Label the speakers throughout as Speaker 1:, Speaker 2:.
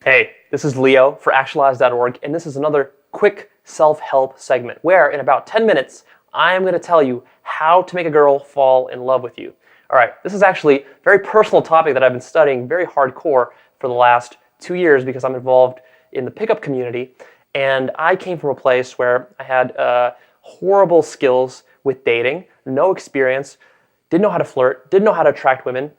Speaker 1: Hey, this is Leo for Actualize.org, and this is another quick self-help segment where in about 10 minutes, I'm going to tell you how to make a girl fall in love with you. All right, this is actually a very personal topic that I've been studying very hardcore for the last 2 years because I'm involved in the pickup community, and I came from a place where I had horrible skills with dating, no experience, didn't know how to flirt, didn't know how to attract women,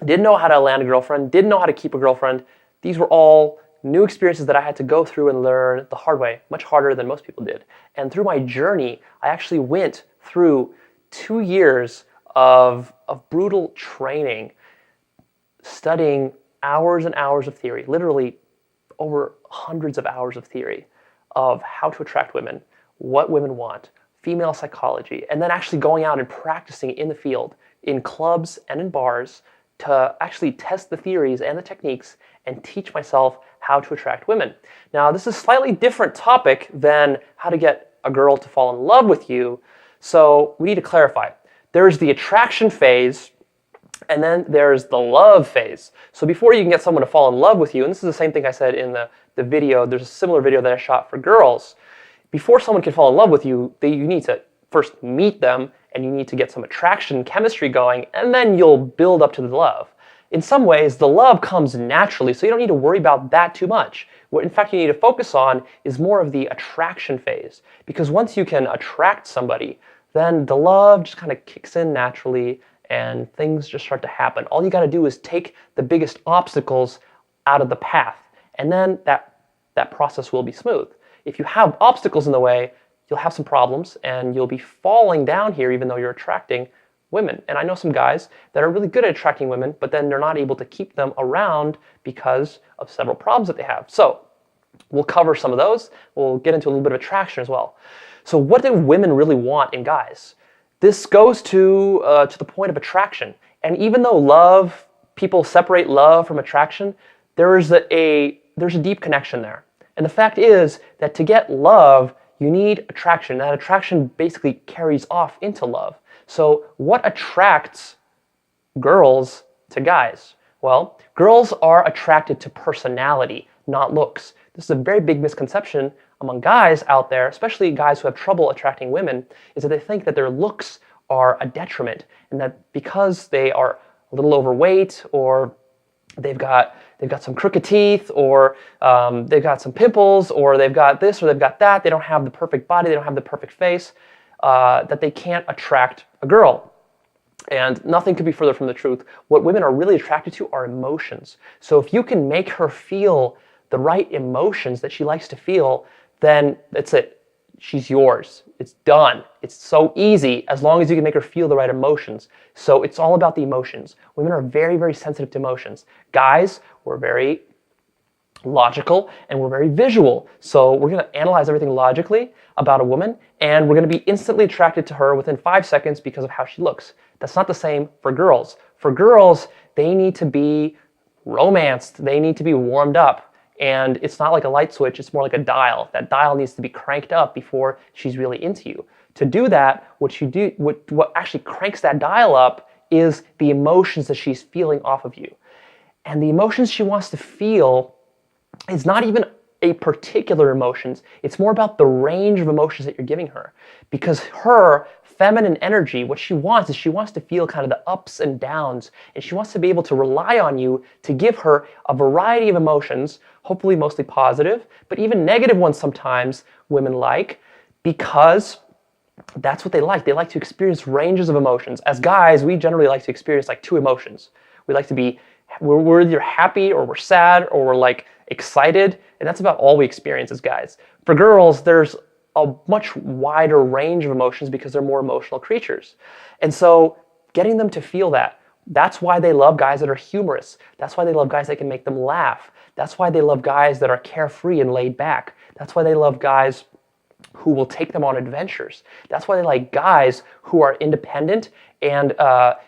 Speaker 1: didn't know how to land a girlfriend, didn't know how to keep a girlfriend. These were all new experiences that I had to go through and learn the hard way, much harder than most people did. And through my journey, I actually went through 2 years of brutal training, studying hours and hours of theory, literally over hundreds of hours of theory of how to attract women, what women want, female psychology, and then actually going out and practicing in the field, in clubs and in bars, to actually test the theories and the techniques and teach myself how to attract women. Now, this is a slightly different topic than how to get a girl to fall in love with you, so we need to clarify. There's the attraction phase, and then there's the love phase. So before you can get someone to fall in love with you, and this is the same thing I said in the video, there's a similar video that I shot for girls. Before someone can fall in love with you, you need to first meet them, and you need to get some attraction, chemistry going, and then you'll build up to the love. In some ways, the love comes naturally, so you don't need to worry about that too much. What in fact you need to focus on is more of the attraction phase, because once you can attract somebody, then the love just kind of kicks in naturally and things just start to happen. All you got to do is take the biggest obstacles out of the path, and then that process will be smooth. If you have obstacles in the way, you'll have some problems and you'll be falling down here even though you're attracting women. And I know some guys that are really good at attracting women, but then they're not able to keep them around because of several problems that they have. So we'll cover some of those. We'll get into a little bit of attraction as well. So what do women really want in guys? This goes to the point of attraction. And even though people separate love from attraction, there's a deep connection there. And the fact is that to get love, you need attraction. That attraction basically carries off into love. So what attracts girls to guys? Well, girls are attracted to personality, not looks. This is a very big misconception among guys out there, especially guys who have trouble attracting women, is that they think that their looks are a detriment, and that because they are a little overweight, or they've got some crooked teeth, or they've got some pimples, or they've got this, or they've got that, they don't have the perfect body, they don't have the perfect face, that they can't attract a girl. And nothing could be further from the truth. What women are really attracted to are emotions. So if you can make her feel the right emotions that she likes to feel, then that's it. She's yours. It's done. It's so easy as long as you can make her feel the right emotions. So it's all about the emotions. Women are very, very sensitive to emotions. Guys, we're very logical and we're very visual. So we're going to analyze everything logically about a woman, and we're going to be instantly attracted to her within 5 seconds because of how she looks. That's not the same for girls. For girls, they need to be romanced. They need to be warmed up. And it's not like a light switch, it's more like a dial. That dial needs to be cranked up before she's really into you. To do that, what actually cranks that dial up is the emotions that she's feeling off of you. And the emotions she wants to feel is not even a particular emotions, it's more about the range of emotions that you're giving her. Because her feminine energy, what she wants is she wants to feel kind of the ups and downs, and she wants to be able to rely on you to give her a variety of emotions, hopefully mostly positive, but even negative ones sometimes women like, because that's what they like. They like to experience ranges of emotions. As guys, we generally like to experience like 2 emotions. We like to be, we're either happy or we're sad or we're like excited, and that's about all we experience as guys. For girls, there's a much wider range of emotions because they're more emotional creatures. And so getting them to feel that's why they love guys that are humorous. That's why they love guys that can make them laugh. That's why they love guys that are carefree and laid back. That's why they love guys who will take them on adventures. That's why they like guys who are independent and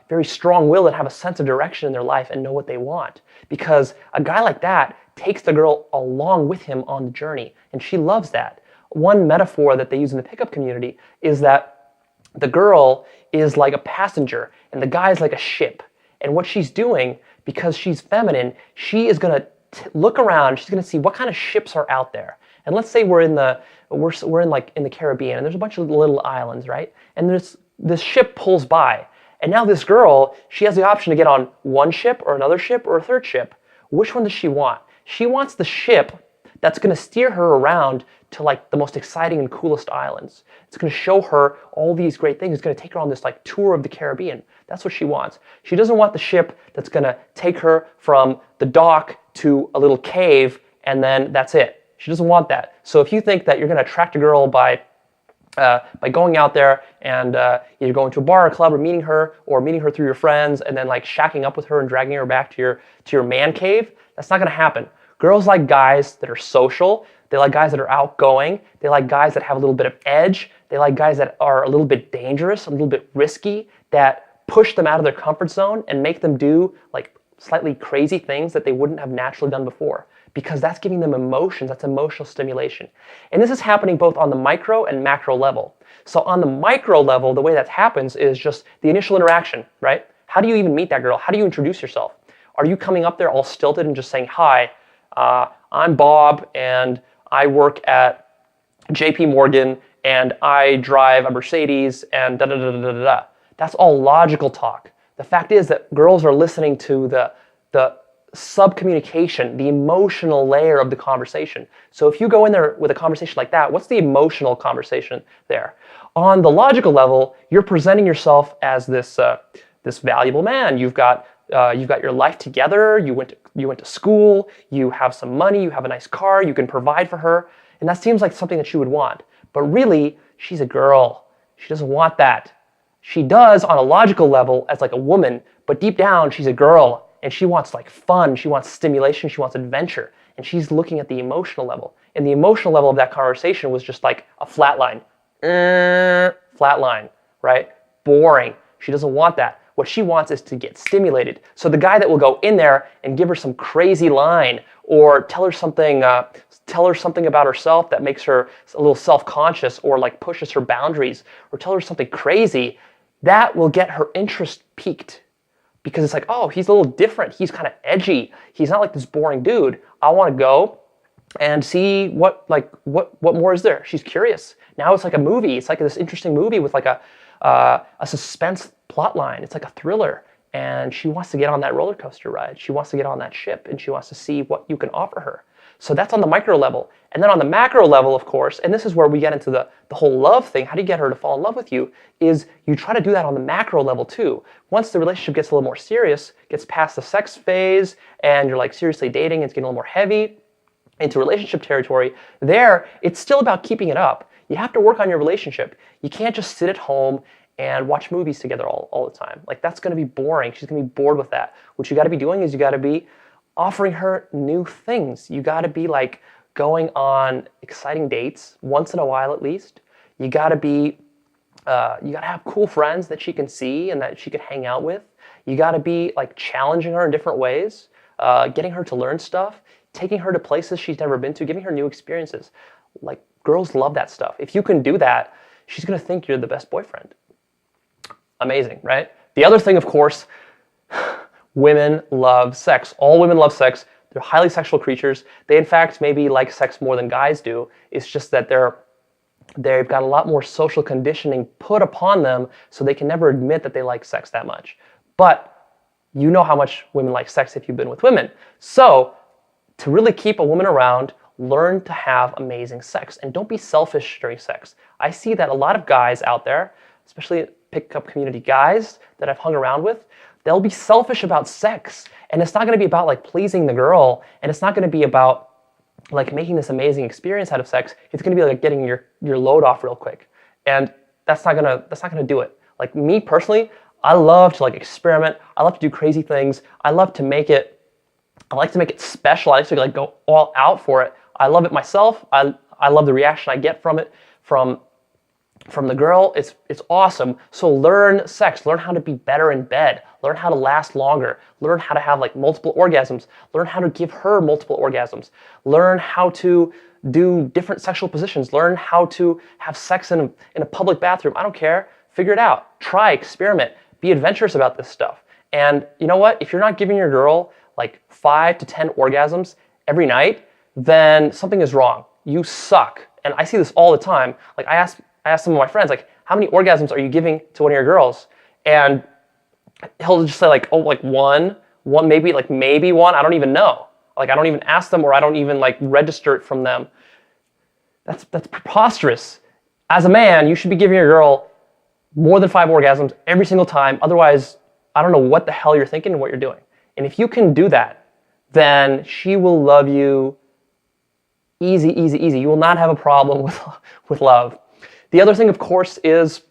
Speaker 1: very strong-willed and have a sense of direction in their life and know what they want. Because a guy like that takes the girl along with him on the journey, and she loves that. One metaphor that they use in the pickup community is that the girl is like a passenger and the guy is like a ship. And what she's doing, because she's feminine, she is going to look around. She's going to see what kind of ships are out there. And let's say we're in the Caribbean, and there's a bunch of little islands, right? And this ship pulls by, and now this girl, she has the option to get on one ship or another ship or a third ship. Which one does she want? She wants the ship that's going to steer her around to like the most exciting and coolest islands. It's going to show her all these great things. It's going to take her on this like tour of the Caribbean. That's what she wants. She doesn't want the ship that's going to take her from the dock to a little cave and then that's it. She doesn't want that. So if you think that you're going to attract a girl by going out there and either going to a bar or club or meeting her through your friends and then like shacking up with her and dragging her back to your man cave, that's not going to happen. Girls like guys that are social. They like guys that are outgoing. They like guys that have a little bit of edge. They like guys that are a little bit dangerous, a little bit risky, that push them out of their comfort zone and make them do like slightly crazy things that they wouldn't have naturally done before. Because that's giving them emotions, that's emotional stimulation. And this is happening both on the micro and macro level. So on the micro level, the way that happens is just the initial interaction, right? How do you even meet that girl? How do you introduce yourself? Are you coming up there all stilted and just saying, hi, I'm Bob and I work at JP Morgan and I drive a Mercedes and da da da da da da. That's all logical talk. The fact is that girls are listening to the sub-communication, the emotional layer of the conversation. So if you go in there with a conversation like that, what's the emotional conversation there? On the logical level, you're presenting yourself as this valuable man. You've got your life together. You went to school. You have some money. You have a nice car. You can provide for her, and that seems like something that she would want. But really, she's a girl. She doesn't want that. She does on a logical level as like a woman, but deep down, she's a girl. And she wants like fun, she wants stimulation, she wants adventure. And she's looking at the emotional level. And the emotional level of that conversation was just like a flat line. Flat line, right? Boring. She doesn't want that. What she wants is to get stimulated. So the guy that will go in there and give her some crazy line or tell her something about herself that makes her a little self-conscious or like pushes her boundaries or tell her something crazy, that will get her interest piqued. Because it's like, oh, he's a little different. He's kind of edgy. He's not like this boring dude. I want to go and see what more is there. She's curious. Now it's like a movie. It's like this interesting movie with like a suspense plot line. It's like a thriller. And she wants to get on that roller coaster ride. She wants to get on that ship and she wants to see what you can offer her. So that's on the micro level. And then on the macro level, of course, and this is where we get into the whole love thing, how do you get her to fall in love with you, is you try to do that on the macro level too. Once the relationship gets a little more serious, gets past the sex phase, and you're like seriously dating, it's getting a little more heavy, into relationship territory, there, it's still about keeping it up. You have to work on your relationship. You can't just sit at home and watch movies together all the time. Like that's gonna be boring. She's gonna be bored with that. What you gotta be doing is you gotta be offering her new things. You gotta be like going on exciting dates once in a while at least. You gotta have cool friends that she can see and that she can hang out with. You gotta be like challenging her in different ways, getting her to learn stuff, taking her to places she's never been to, giving her new experiences. Like girls love that stuff. If you can do that, she's gonna think you're the best boyfriend. Amazing, right? The other thing, of course, women love sex. All women love sex. They're highly sexual creatures. They, in fact, maybe like sex more than guys do. It's just that they've got a lot more social conditioning put upon them, so they can never admit that they like sex that much. But you know how much women like sex if you've been with women. So to really keep a woman around, learn to have amazing sex. And don't be selfish during sex. I see that a lot of guys out there, especially pickup community guys that I've hung around with, they'll be selfish about sex. And it's not going to be about like pleasing the girl, and it's not going to be about like making this amazing experience out of sex. It's going to be like getting your load off real quick. And that's not going to do it. Like me personally, I love to like experiment. I love to do crazy things. I like to make it special. I like to like go all out for it. I love it myself. I love the reaction I get from it from the girl. It's awesome. So learn sex, learn how to be better in bed, learn how to last longer, learn how to have like multiple orgasms, learn how to give her multiple orgasms, learn how to do different sexual positions, learn how to have sex in a public bathroom. I don't care. Figure it out. Try, experiment, be adventurous about this stuff. And you know what? If you're not giving your girl like 5 to 10 orgasms every night, then something is wrong. You suck. And I see this all the time. Like I asked some of my friends, like, how many orgasms are you giving to one of your girls? And he'll just say like, oh, like one, maybe one. I don't even know. Like I don't even ask them, or I don't even like register it from them. That's preposterous. As a man, you should be giving your girl more than 5 orgasms every single time. Otherwise, I don't know what the hell you're thinking and what you're doing. And if you can do that, then she will love you easy, easy, easy. You will not have a problem with love. The other thing, of course, is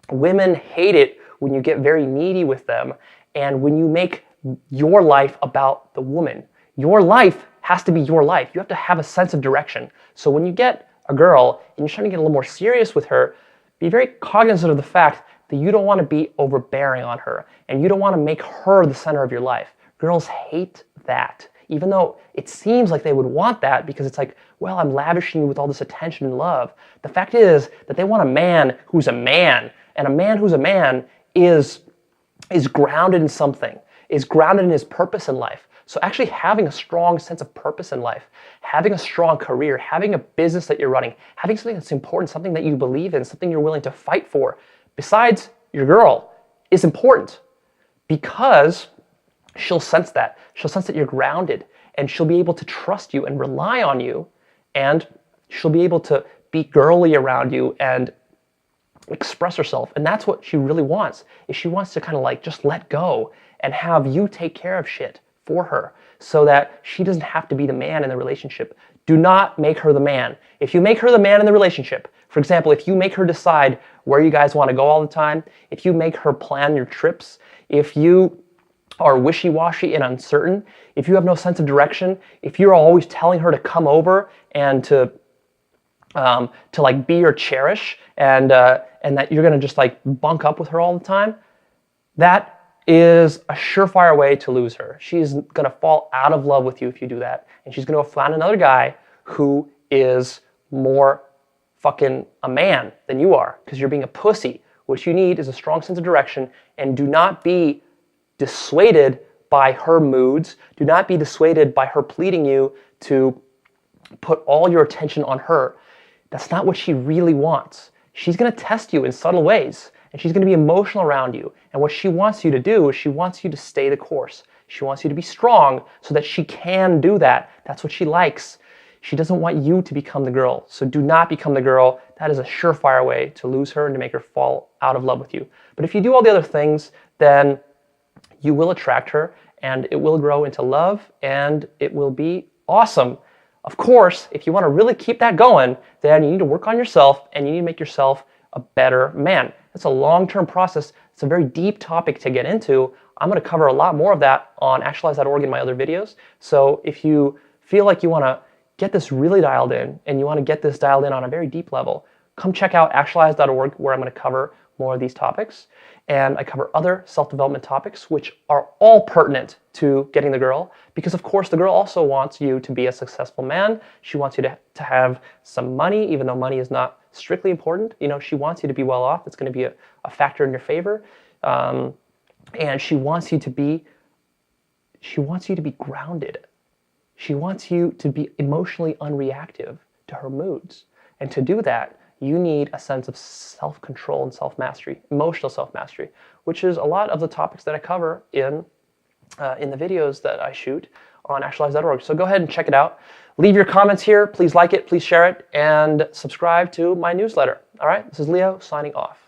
Speaker 1: women hate it when you get very needy with them and when you make your life about the woman. Your life has to be your life. You have to have a sense of direction. So when you get a girl and you're trying to get a little more serious with her, be very cognizant of the fact that you don't want to be overbearing on her and you don't want to make her the center of your life. Girls hate that, even though it seems like they would want that because it's like, well, I'm lavishing you with all this attention and love. The fact is that they want a man who's a man, and a man who's a man is grounded in something, is grounded in his purpose in life. So actually having a strong sense of purpose in life, having a strong career, having a business that you're running, having something that's important, something that you believe in, something you're willing to fight for, besides your girl, is important because she'll sense that. She'll sense that you're grounded, and she'll be able to trust you and rely on you, and she'll be able to be girly around you and express herself. And that's what she really wants, is she wants to kind of like just let go and have you take care of shit for her so that she doesn't have to be the man in the relationship. Do not make her the man. If you make her the man in the relationship, for example, if you make her decide where you guys want to go all the time, if you make her plan your trips, if you are wishy-washy and uncertain, if you have no sense of direction, if you're always telling her to come over and to like be your cherish and that you're gonna just like bunk up with her all the time, that is a surefire way to lose her. She's gonna fall out of love with you if you do that, and she's gonna go find another guy who is more fucking a man than you are because you're being a pussy. What you need is a strong sense of direction, and do not be dissuaded by her moods. Do not be dissuaded by her pleading you to put all your attention on her. That's not what she really wants. She's going to test you in subtle ways, and she's going to be emotional around you. And what she wants you to do is she wants you to stay the course. She wants you to be strong so that she can do that. That's what she likes. She doesn't want you to become the girl. So do not become the girl. That is a surefire way to lose her and to make her fall out of love with you. But if you do all the other things, then you will attract her, and it will grow into love, and it will be awesome. Of course, if you want to really keep that going, then you need to work on yourself, and you need to make yourself a better man. It's a long-term process. It's a very deep topic to get into. I'm going to cover a lot more of that on actualize.org in my other videos. So if you feel like you want to get this really dialed in, and you want to get this dialed in on a very deep level, come check out actualize.org, where I'm going to cover more of these topics. And I cover other self-development topics, which are all pertinent to getting the girl, because of course the girl also wants you to be a successful man. She wants you to have some money, even though money is not strictly important. You know, she wants you to be well off. It's going to be a factor in your favor. And she wants you to be grounded. She wants you to be emotionally unreactive to her moods. And to do that, you need a sense of self-control and self-mastery, emotional self-mastery, which is a lot of the topics that I cover in the videos that I shoot on actualize.org. So go ahead and check it out. Leave your comments here. Please like it, please share it, and subscribe to my newsletter. All right, this is Leo signing off.